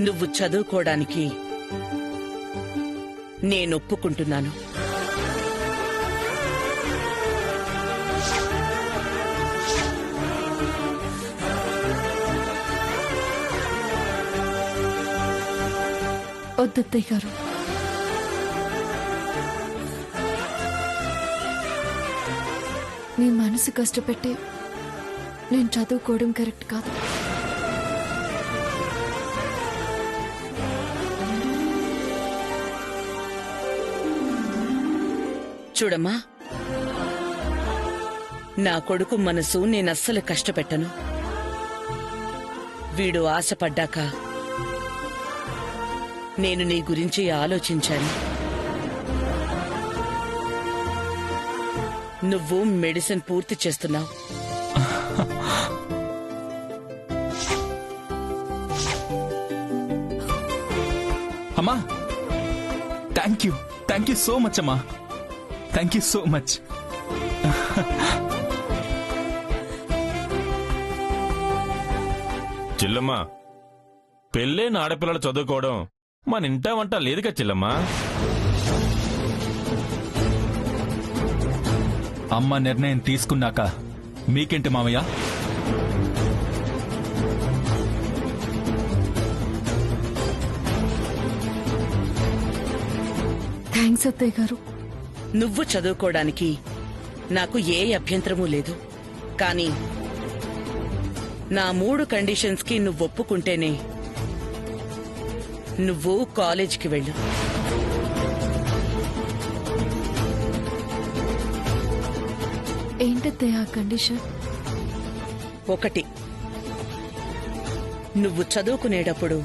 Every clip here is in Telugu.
నువ్వు చదువుకోవడానికి నేనొప్పుకుంటున్నాను. వద్దత్తయ్య గారు, మీ మనసు కష్టపెట్టి నేను చదువుకోవడం కరెక్ట్ కాదు. చూడమ్మా, నా కొడుకు మనసు నేనస్సలు కష్టపెట్టను. వీడు ఆశపడ్డాక నేను నీ గురించి ఆలోచించాను. నువ్వు మెడిసిన్ పూర్తి చేస్తున్నావు. అమ్మా, థ్యాంక్ యూ సో మచ్ అమ్మా, థ్యాంక్ యూ సో మచ్. చెల్లమ్మా, పెళ్ళైన ఆడపిల్లలు చదువుకోవడం మన ఇంటా వంట లేదుగా చెల్లమ్మా. అమ్మ నిర్ణయం తీసుకున్నాక మీకేంటి మామయ్య? థ్యాంక్స్ అత్తయ్య గారు. నువ్వు చదువుకోవడానికి నాకు ఏ అభ్యంతరమూ లేదు. కానీ నా 3 కండిషన్స్ కి నువ్వు ఒప్పుకుంటేనే నువ్వు కాలేజ్కి వెళ్ళు. ఏంటత్తయ్య ఆ కండిషన్? 1, నువ్వు చదువుకునేటప్పుడు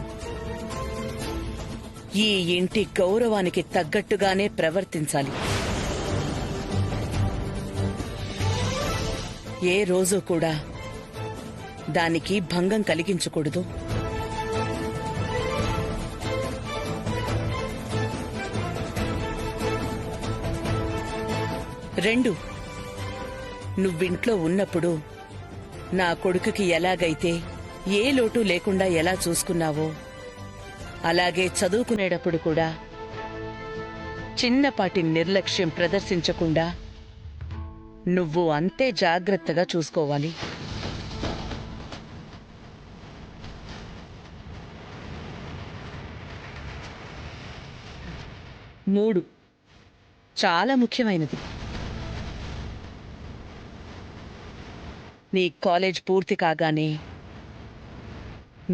ఈ ఇంటి గౌరవానికి తగ్గట్టుగానే ప్రవర్తించాలి. ఏ రోజు కూడా దానికి భంగం కలిగించకూడదు. 2, నువ్వింట్లో ఉన్నప్పుడు నా కొడుకుకి ఎలాగైతే ఏ లోటు లేకుండా ఎలా చూసుకున్నావో అలాగే చదువుకునేటప్పుడు కూడా చిన్నపాటి నిర్లక్ష్యం ప్రదర్శించకుండా నువ్వు అంతే జాగ్రత్తగా చూసుకోవాలి. 3, చాలా ముఖ్యమైనది. నీ కాలేజ్ పూర్తి కాగానే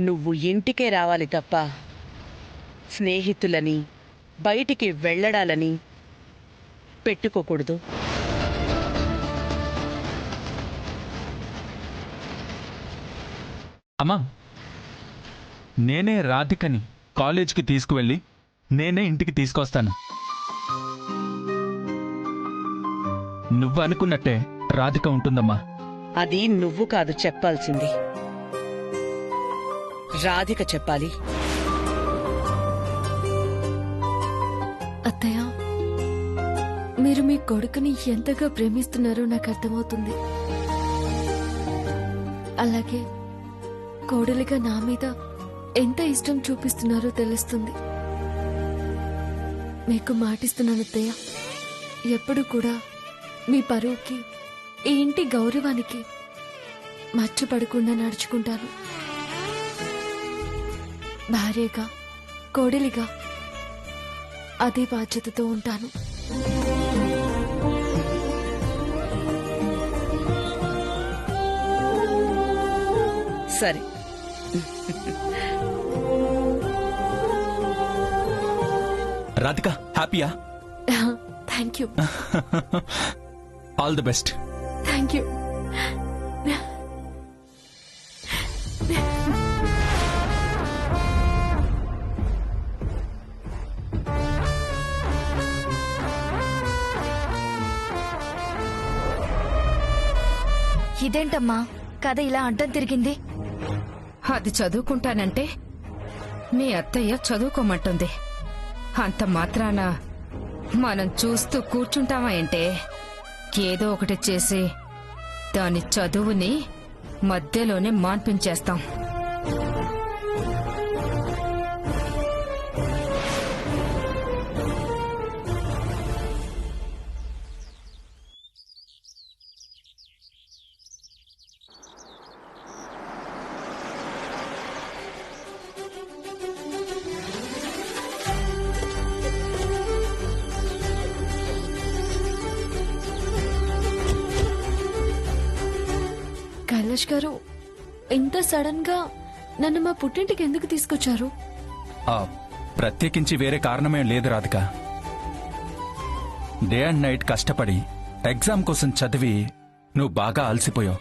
నువ్వు ఇంటికే రావాలి తప్ప స్నేహితులని బయటికి వెళ్ళడాలని పెట్టుకోకూడదు. అమ్మా, నేనే రాధికని కాలేజ్కి తీసుకువెళ్ళి నేనే ఇంటికి తీసుకొస్తాను. నువ్వు అనుకున్నట్టే రాధిక ఉంటుందమ్మా. అది నువ్వు కాదు చెప్పాల్సింది, రాధిక చెప్పాలి. అత్తయ్య, మీరు మీ కొడుకుని ఎంతగా ప్రేమిస్తున్నారో నాకు అర్థమవుతుంది. అలాగే కోడలిగా నా మీద ఎంత ఇష్టం చూపిస్తున్నారో తెలుస్తుంది. మీకు మాటిస్తున్నాను అత్తయ్య, ఎప్పుడు కూడా మీ పరువుకి ఈ ఇంటి గౌరవానికి మచ్చపడకుండా నడుచుకుంటాను. భార్యగా కోడలిగా అదే బాధ్యతతో ఉంటాను. సరే, రాధిక హ్యాపీయా? Thank you. All the best. Thank you. ఇదేంటమ్మా కథ ఇలా అడ్డం తిరిగింది? అది చదువుకుంటానంటే మీ అత్తయ్య చదువుకోమంటుంది. అంత మాత్రాన మనం చూస్తూ కూర్చుంటామా ఏంటే? ఏదో ఒకటి చేసి దాని చదువుని మధ్యలోనే మాన్పించేస్తాం. కైలాష్ గారు ఇంత సడన్ గా నన్ను మా పుట్టింటికి ఎందుకు తీసుకొచ్చారు? ప్రత్యేకించి వేరే కారణమేం లేదు రాధిక. డే అండ్ నైట్ కష్టపడి ఎగ్జామ్ కోసం చదివి నువ్వు బాగా అలసిపోయావు.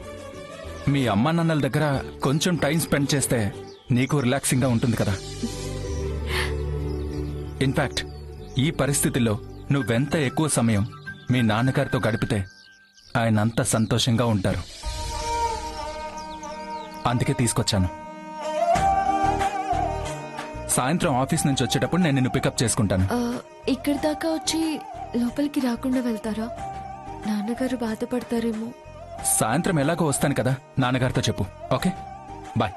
మీ అమ్మా నాన్నల దగ్గర కొంచెం టైం స్పెండ్ చేస్తే నీకు రిలాక్సింగ్ గా ఉంటుంది కదా. ఇన్ఫాక్ట్ ఈ పరిస్థితుల్లో నువ్వెంత ఎక్కువ సమయం మీ నాన్నగారితో గడిపితే ఆయన అంత సంతోషంగా ఉంటారు. అందుకే తీసుకొచ్చాను. సాయంత్రం ఆఫీస్ నుంచి వచ్చేటప్పుడు నేను నిన్ను పికప్ చేసుకుంటాను. ఇక్కడి దాకా వచ్చి లోపలికి రాకుండా వెళ్తారా? నాన్నగారు బాధపడతారేమో. సాయంత్రం ఎలాగో వస్తాను కదా, నాన్నగారితో చెప్పు. Okay, bye.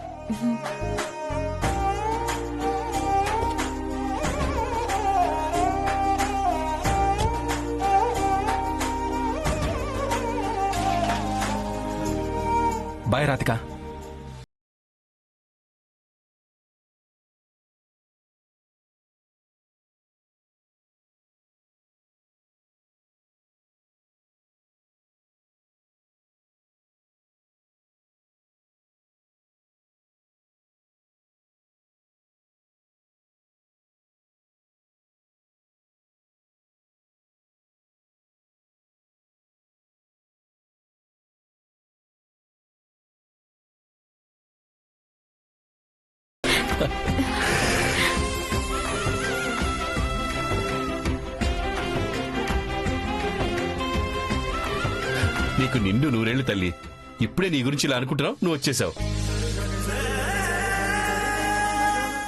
బాయ్ రాధిక. నీకు నిండు నూరేళ్లు తల్లి. ఇప్పుడే నీ గురించి ఇలా అనుకుంటున్నావు, నువ్వు వచ్చేసావు.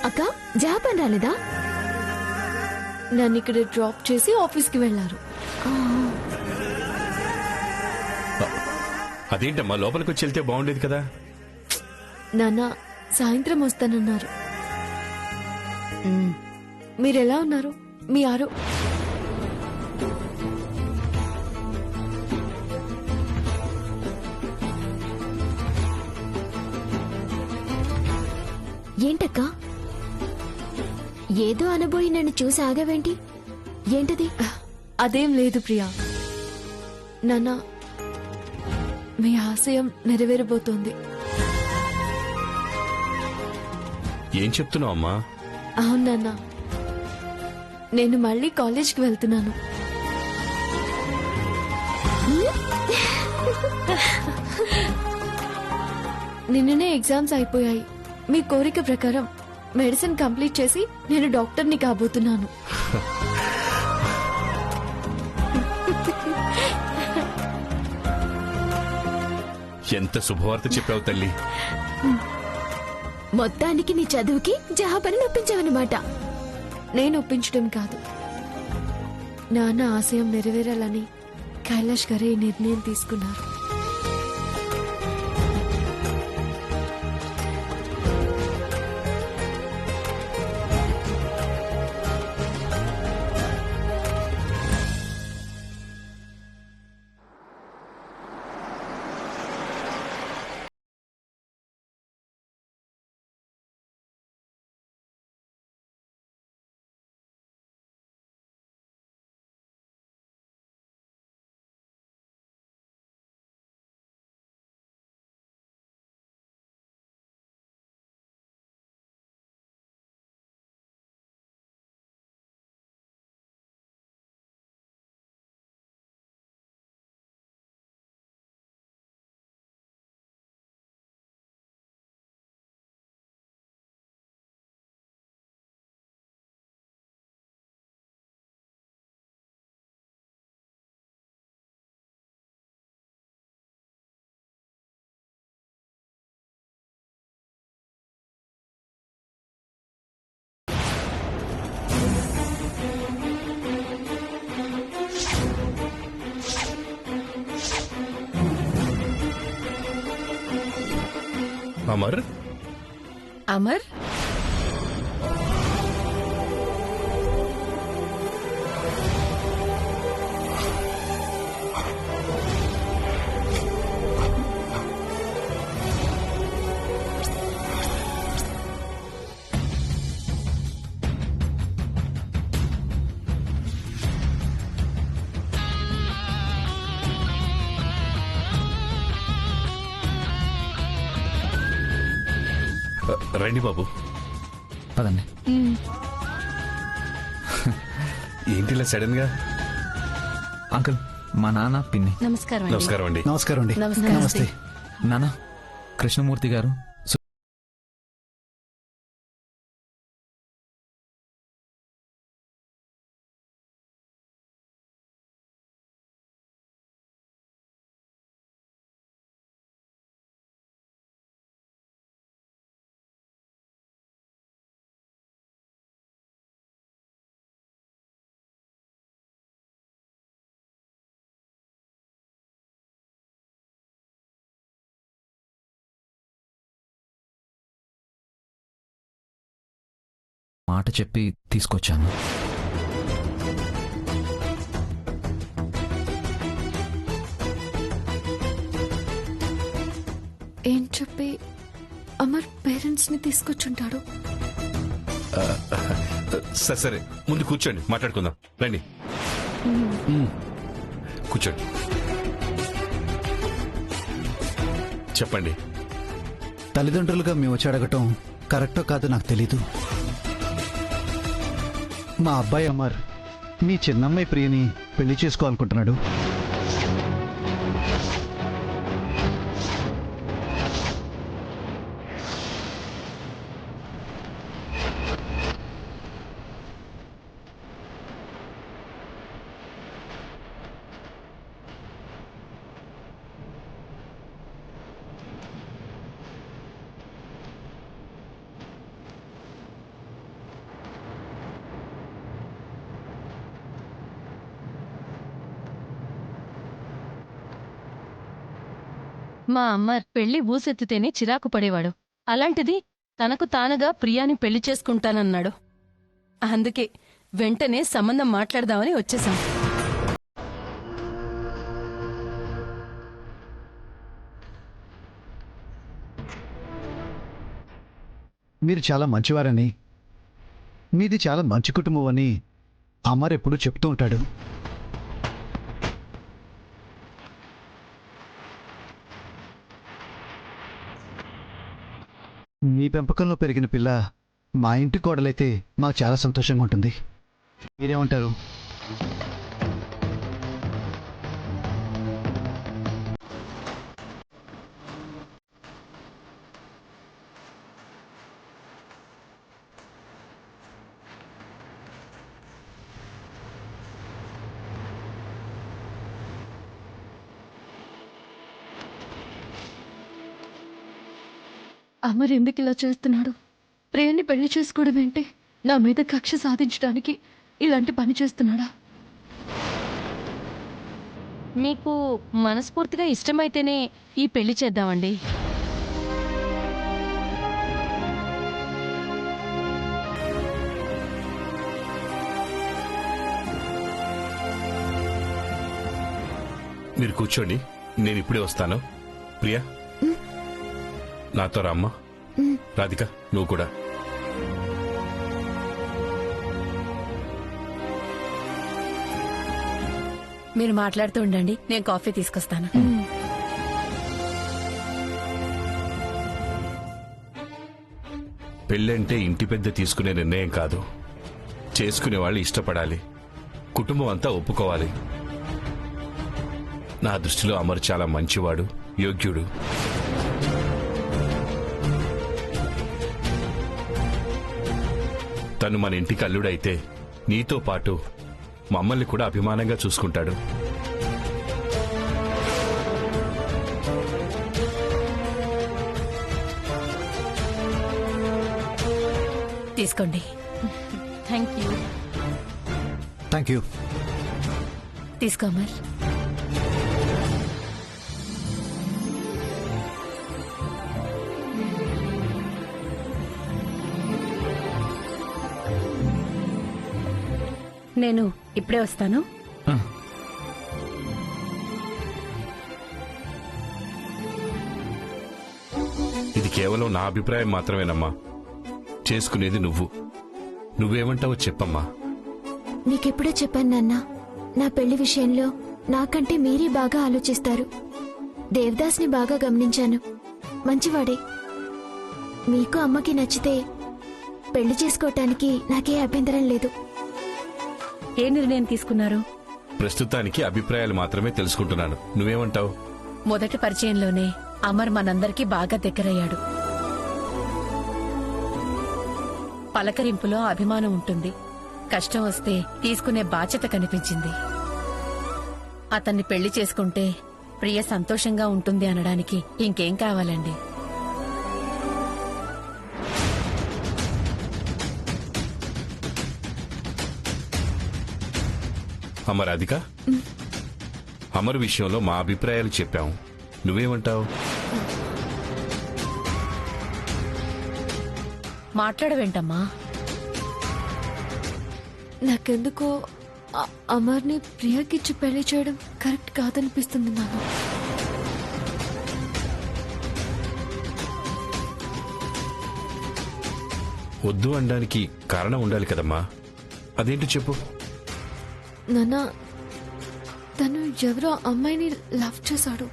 అక్క జాపన్ రాలేదా? నన్ను ఇక్కడ డ్రాప్ చేసి ఆఫీస్కి వెళ్లారు. అదేంటమ్మా, లోపలికి వచ్చి వెళ్తే బాగుండేది కదా. నాన్న సాయంత్రం వస్తానన్నారు. మీరెలా ఉన్నారు? మీ ఏంటక్కా ఏదో అనబోయి నన్ను చూసి ఆగావేంటి? ఏంటది? అదేం లేదు ప్రియా. నాన్న మీ ఆశయం నెరవేరబోతోంది. ఏం చెప్తున్నావు అమ్మా? అవును నాన్న, నేను మళ్ళీ కాలేజ్కి వెళ్తున్నాను. నిన్ననే ఎగ్జామ్స్ అయిపోయాయి. మీ కోరిక ప్రకారం మెడిసిన్ కంప్లీట్ చేసి నేను డాక్టర్ని కాబోతున్నాను. ఎంత శుభవార్త చెప్పావు తల్లి. మొత్తానికి నీ చదువుకి జహాపని నొప్పించావన్నమాట. నేను ఒప్పించడం కాదు, నాన్న ఆశయం నెరవేరాలని కైలాష్ గారే ఈ నిర్ణయం తీసుకున్నారు. అమర్, అమర్, రండి బాబు. పదండి. ఏంటిలా సడన్ గా? అంకుల్, మా నాన్న పిన్ని. నమస్కారం నమస్కారం అండి. నమస్కారం అండి. నమస్తే. నాన్న, కృష్ణమూర్తి గారు. మాట చెప్పి తీసుకొచ్చాను. ఏం చెప్పి అమర్ పేరెంట్స్ ని తీసుకొచ్చుంటాడు? సరే సరే, ముందు కూర్చోండి, మాట్లాడుకుందాం. రండి, కూర్చోండి. చెప్పండి. తల్లిదండ్రులుగా మేము వచ్చి అడగటం కరెక్టో కాదో నాకు తెలీదు. మా అబ్బాయి అమర్ మీ చిన్నమ్మాయి ప్రియని పెళ్లి చేసుకోవాలనుకుంటున్నాడు. మా అమ్మ పెళ్లి ఊసెత్తితేనే చిరాకు పడేవాడు. అలాంటిది తనకు తానుగా ప్రియాని పెళ్లి చేసుకుంటానన్నాడు. అందుకే వెంటనే సంబంధం మాట్లాడదామని వచ్చేసాం. మీరు చాలా మంచివారని, మీది చాలా మంచి కుటుంబం అని అమర్ ఎప్పుడూ చెప్తూ ఉంటాడు. మీ పెంపకంలో పెరిగిన పిల్ల మా ఇంటి కోడలైతే మాకు చాలా సంతోషంగా ఉంటుంది. మీరేమంటారు? అమర్ ఎందుకు ఇలా చేస్తున్నాడు? ప్రియని పెళ్లి చేసుకోవడం ఏంటి? నా మీద కక్ష సాధించడానికి ఇలాంటి పని చేస్తున్నాడా? మీకు మనస్ఫూర్తిగా ఇష్టమైతేనే ఈ పెళ్లి చేద్దామండి. మీరు కూర్చోండి, నేను ఇప్పుడే వస్తాను. ప్రియా, నాతో రామ్మా. రాధిక, నువ్వు కూడా. మీరు మాట్లాడుతూ ఉండండి, నేను కాఫీ తీసుకొస్తాను. పెళ్ళంటే ఇంటి పెద్ద తీసుకునే నిర్ణయం కాదు. చేసుకునే వాళ్ళు ఇష్టపడాలి, కుటుంబం అంతా ఒప్పుకోవాలి. నా దృష్టిలో అమర్ చాలా మంచివాడు, యోగ్యుడు. తను మన ఇంటికి అల్లుడైతే నీతో పాటు మమ్మల్ని కూడా అభిమానంగా చూసుకుంటాడు. తీసుకోండి. Thank you. Thank you. తీసుకో అమర్. నేను ఇప్పుడే వస్తాను. ఇది కేవలం నా అభిప్రాయం మాత్రమేనమ్మా. చేసుకునేది నువ్వు. నువ్వేమంటావో చెప్పమ్మా. నీకెప్పుడో చెప్పాను నాన్న, నా పెళ్లి విషయంలో నాకంటే మీరే బాగా ఆలోచిస్తారు. దేవదాస్ని బాగా గమనించాను, మంచివాడే. మీకు అమ్మకి నచ్చితే పెళ్లి చేసుకోవటానికి నాకే అభ్యంతరం లేదు. ఏ నిర్ణయం తీసుకున్నారు? ప్రస్తుతానికి అభిప్రాయాలు మాత్రమే తెలుసుకుంటున్నాను. నువ్వేమంటావు? మొదటి పరిచయంలోనే అమర్ మనందరికీ బాగా దగ్గరయ్యాడు. పలకరింపులో అభిమానం ఉంటుంది. కష్టం వస్తే తీసుకునే బాధ్యత కనిపించింది. అతన్ని పెళ్లి చేసుకుంటే ప్రియ సంతోషంగా ఉంటుంది అనడానికి ఇంకేం కావాలండి? అమ్మ రాధిక, అమర్ విషయంలో మా అభిప్రాయాలు చెప్పాం. నువ్వేమంటావు? మాట్లాడవేంటమ్మా? నాకెందుకో అమర్ని ప్రియకిచ్చి పెళ్లి చేయడం కరెక్ట్ కాదనిపిస్తుంది నాన్న. వద్దు అనడానికి కారణం ఉండాలి కదమ్మా. అదేంటి చెప్పు. నాన్న, తను ఎవరో అమ్మాయిని లవ్ చేశాడు.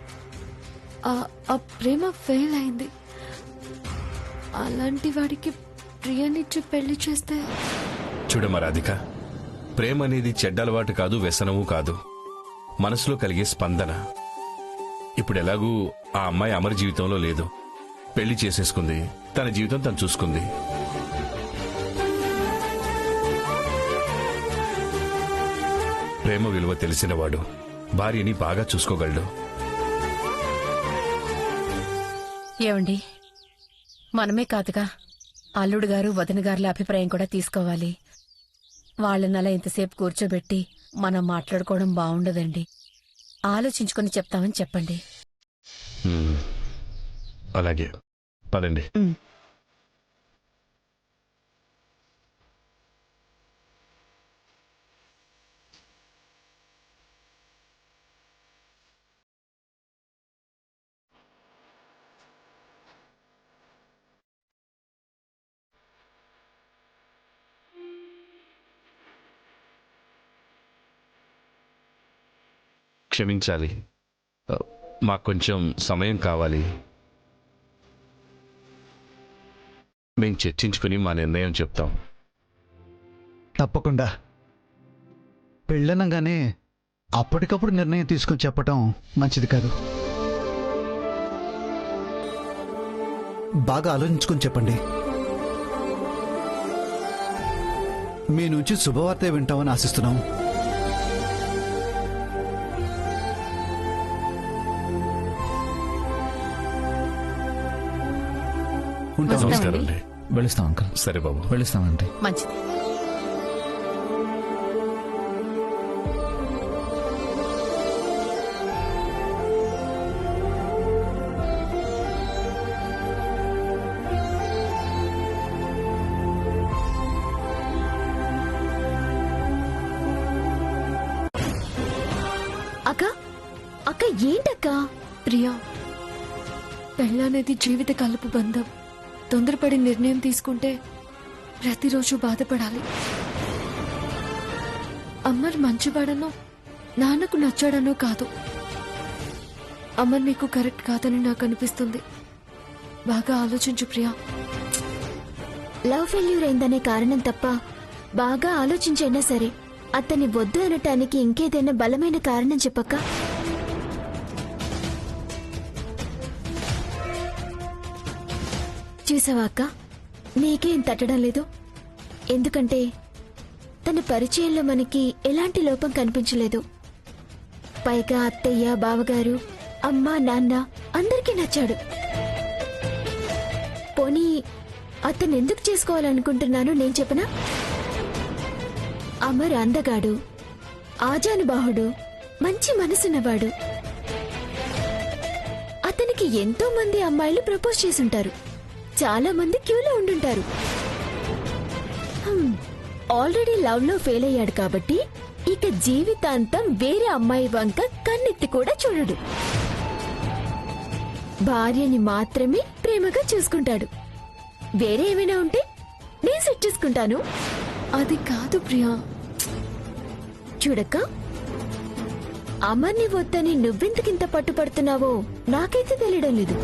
ఆ ప్రేమ ఫెయిల్ అయింది. అలాంటి వాడికి ప్రియనిచ్చి పెళ్లి చేస్తే... చూడమ్మా రాధిక, ప్రేమ అనేది చెడ్డ అలవాటు కాదు, వ్యసనము కాదు. మనసులో కలిగే స్పందన. ఇప్పుడు ఎలాగూ ఆ అమ్మాయి అమర్ జీవితంలో లేదు. పెళ్లి చేసేసుకుంది, తన జీవితం తను చూసుకుంది. ప్రేమ విలువ తెలిసినవాడు భార్యని బాగా చూసుకోగలడు. ఏమండి, మనమే కాదుగా, అల్లుడు గారు వదిన గారుల అభిప్రాయం కూడా తీసుకోవాలి. వాళ్ళనలా ఇంతసేపు కూర్చోబెట్టి మనం మాట్లాడుకోవడం బాగుండదండి. ఆలోచించుకొని చెప్తామని చెప్పండి. అలాగే, పదండి. క్షమించాలి, మాకు కొంచెం సమయం కావాలి. మేము చర్చించుకుని మా నిర్ణయం చెప్తాం. తప్పకుండా. పెళ్ళనగానే అప్పటికప్పుడు నిర్ణయం తీసుకుని చెప్పటం మంచిది కాదు. బాగా ఆలోచించుకుని చెప్పండి. మీ నుంచి శుభవార్త వింటామని ఆశిస్తున్నాం. నమస్కారం అండి. వెళ్ళిస్తాం అంకుల్. సరే బాబు, వెళ్ళిస్తామండి. మంచిది. అక్క అక్క ఏంటక్క? ప్రియా, పెళ్ళనేది జీవిత కలుపు బంధం. తొందరపడి నిర్ణయం తీసుకుంటే ప్రతిరోజు బాధపడాలి. అమర్ మంచివాడనో నాన్నకు నచ్చాడనో కాదు, అమర్ నీకు కరెక్ట్ కాదని నాకు అనిపిస్తుంది. బాగా ఆలోచించు ప్రియా. లవ్ ఫెయిల్యూర్ అయిందనే కారణం తప్ప బాగా ఆలోచించైనా సరే అతన్ని వద్దు అనటానికి ఇంకేదైనా బలమైన కారణం చెప్పక్క. చూసావా అక్క, నీకేం తట్టడం లేదు. ఎందుకంటే తన పరిచయంలో మనకి ఎలాంటి లోపం కనిపించలేదు. పైగా అత్తయ్య, బావగారు, అమ్మ, నాన్న అందరికీ నచ్చాడు. పోనీ అతను ఎందుకు చేసుకోవాలనుకుంటున్నానో నేను చెప్పనా? అమర్ అందగాడు, ఆజానుబాహుడు, మంచి మనసున్నవాడు. అతనికి ఎంతో మంది అమ్మాయిలు ప్రపోజ్ చేసుంటారు. చాలా మంది క్యూలో ఉండుంటారు. ఆల్రెడీ లవ్ లో ఫెయిల్ అయ్యాడు కాబట్టి ఇక జీవితాంతం వేరే అమ్మాయి వంక కన్నెత్తి కూడా చూడడు. భార్యని మాత్రమే ప్రేమగా చూసుకుంటాడు. వేరే ఏమైనా ఉంటే నేను సెట్ చేసుకుంటాను. అది కాదు ప్రియా. చూడక్క, అమర్ని వద్దని నువ్వెందుకింత పట్టుపడుతున్నావో నాకైతే తెలియడం లేదు.